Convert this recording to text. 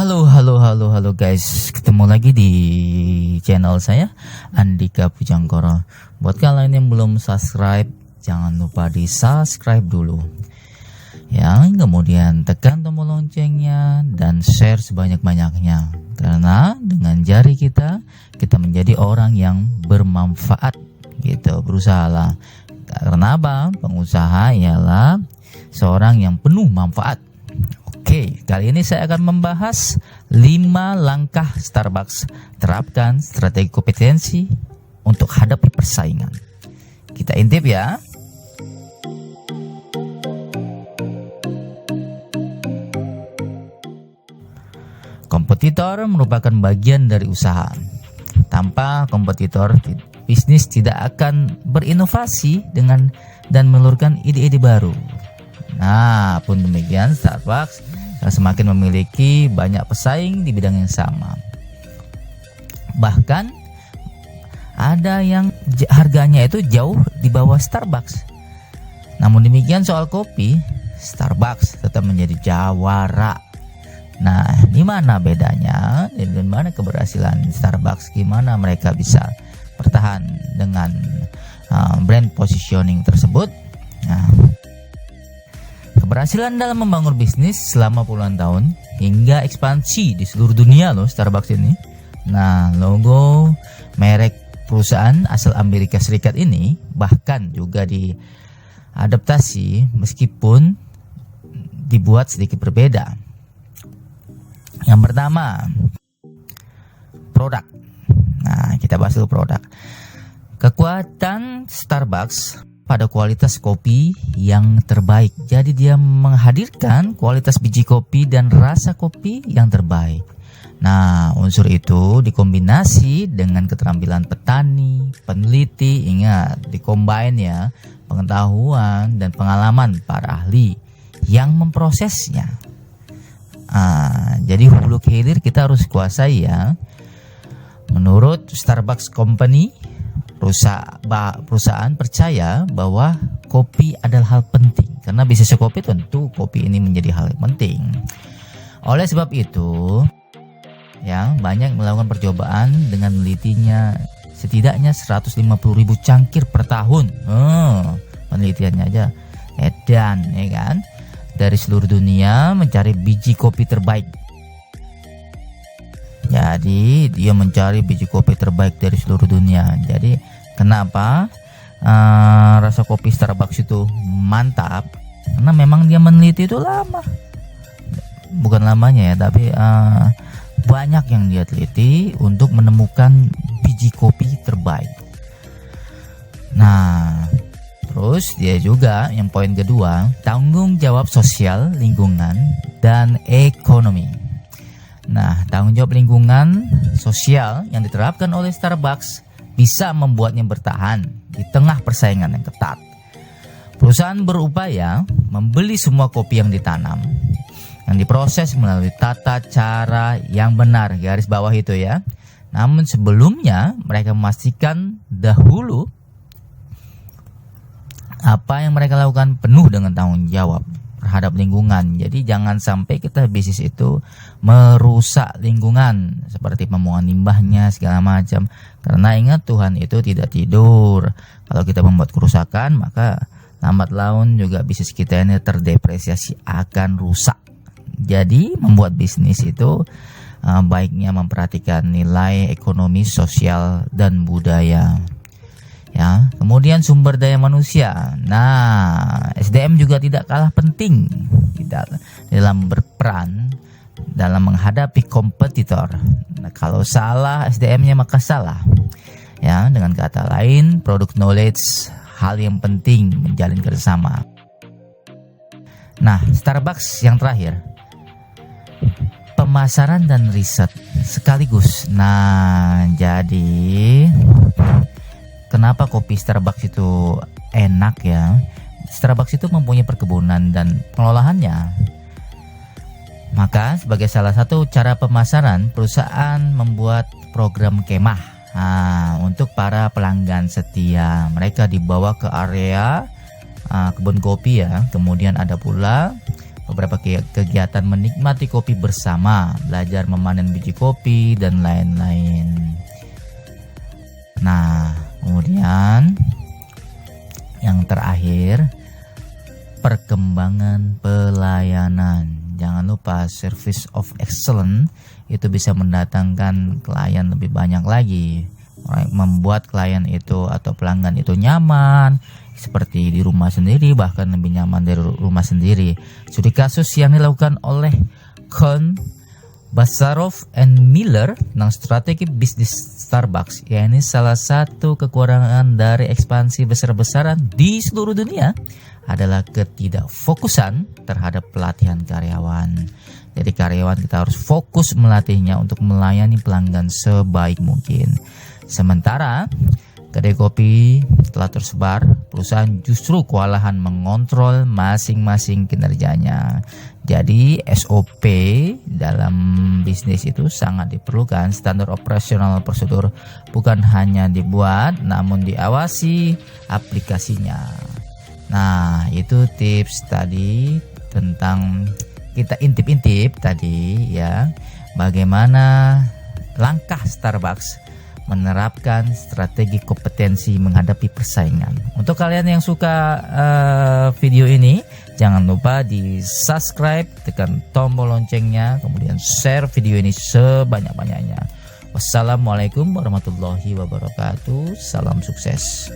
Halo guys, ketemu lagi di channel saya Andika Pujangkoro. Buat kalian yang belum subscribe, jangan lupa di subscribe dulu ya, kemudian tekan tombol loncengnya dan share sebanyak-banyaknya, karena dengan jari kita menjadi orang yang bermanfaat gitu. Berusahalah, karena apa? Pengusaha ialah seorang yang penuh manfaat. Oke, kali ini saya akan membahas 5 langkah Starbucks terapkan strategi kompetensi untuk hadapi persaingan. Kita intip ya. Kompetitor merupakan bagian dari usaha. Tanpa kompetitor, bisnis tidak akan berinovasi dan menelurkan ide-ide baru. Nah, pun demikian Starbucks semakin memiliki banyak pesaing di bidang yang sama. Bahkan ada yang harganya itu jauh di bawah Starbucks. Namun demikian soal kopi, Starbucks tetap menjadi jawara. Nah, di mana bedanya dan di mana keberhasilan Starbucks? Gimana mereka bisa bertahan dengan brand positioning tersebut? Nah, keberhasilan dalam membangun bisnis selama puluhan tahun hingga ekspansi di seluruh dunia loh Starbucks ini. Nah, logo merek perusahaan asal Amerika Serikat ini bahkan juga diadaptasi meskipun dibuat sedikit berbeda. Yang pertama, produk. Nah, kita bahas dulu produk. Kekuatan Starbucks pada kualitas kopi yang terbaik. Jadi dia menghadirkan kualitas biji kopi dan rasa kopi yang terbaik. Nah, unsur itu dikombinasi dengan keterampilan petani, peneliti, ingat, dikombin ya, pengetahuan dan pengalaman para ahli yang memprosesnya. Jadi hulu ke hilir kita harus kuasai ya. Menurut Starbucks Company, perusahaan percaya bahwa kopi adalah hal penting, karena bisnis kopi tentu kopi ini menjadi hal yang penting. Oleh sebab itu, ya, banyak melakukan percobaan dengan menelitinya setidaknya 150.000 cangkir per tahun. Penelitiannya aja edan ya kan, dari seluruh dunia mencari biji kopi terbaik. Jadi dia mencari biji kopi terbaik dari seluruh dunia. Jadi kenapa rasa kopi Starbucks itu mantap? Karena memang dia meneliti itu lama. Bukan lamanya ya, tapi banyak yang dia teliti untuk menemukan biji kopi terbaik. Nah, terus dia juga yang poin kedua, tanggung jawab sosial, lingkungan, dan ekonomi. Nah, tanggung jawab lingkungan sosial yang diterapkan oleh Starbucks bisa membuatnya bertahan di tengah persaingan yang ketat. Perusahaan berupaya membeli semua kopi yang ditanam, yang diproses melalui tata cara yang benar, garis bawah itu ya. Namun sebelumnya mereka memastikan dahulu apa yang mereka lakukan penuh dengan tanggung jawab terhadap lingkungan. Jadi jangan sampai kita bisnis itu merusak lingkungan seperti pembuangan limbahnya segala macam. Karena ingat, Tuhan itu tidak tidur. Kalau kita membuat kerusakan, maka lambat laun juga bisnis kita ini terdepresiasi, akan rusak. Jadi membuat bisnis itu baiknya memperhatikan nilai ekonomi, sosial, dan budaya. Ya, kemudian sumber daya manusia. Nah, SDM juga tidak kalah penting dalam berperan dalam menghadapi kompetitor. Nah, kalau salah SDM-nya maka salah. Ya, dengan kata lain, product knowledge hal yang penting menjalin kerjasama. Nah, Starbucks yang terakhir, pemasaran dan riset sekaligus. Nah, jadi kenapa kopi Starbucks itu enak ya? Starbucks itu mempunyai perkebunan dan pengelolaannya. Maka sebagai salah satu cara pemasaran, perusahaan membuat program kemah untuk para pelanggan setia. Mereka dibawa ke area kebun kopi ya. Kemudian ada pula beberapa kegiatan menikmati kopi bersama, belajar memanen biji kopi, dan lain-lain. Nah, kemudian yang terakhir, perkembangan pelayanan. Jangan lupa service of excellence itu bisa mendatangkan klien lebih banyak lagi, membuat klien itu atau pelanggan itu nyaman seperti di rumah sendiri, bahkan lebih nyaman dari rumah sendiri. Studi kasus yang dilakukan oleh Kohn, Basarov and Miller tentang strategi bisnis Starbucks, ya ini salah satu kekurangan dari ekspansi besar-besaran di seluruh dunia adalah ketidakfokusan terhadap pelatihan karyawan. Jadi karyawan kita harus fokus melatihnya untuk melayani pelanggan sebaik mungkin. Sementara kedai kopi telah tersebar, perusahaan justru kewalahan mengontrol masing-masing kinerjanya. Jadi SOP dalam bisnis itu sangat diperlukan. Standar operasional prosedur bukan hanya dibuat, namun diawasi aplikasinya. Nah, itu tips tadi tentang kita intip-intip tadi ya, bagaimana langkah Starbucks menerapkan strategi kompetensi menghadapi persaingan. Untuk kalian yang suka video ini, jangan lupa di subscribe, tekan tombol loncengnya, kemudian share video ini sebanyak-banyaknya. Wassalamualaikum warahmatullahi wabarakatuh. Salam sukses.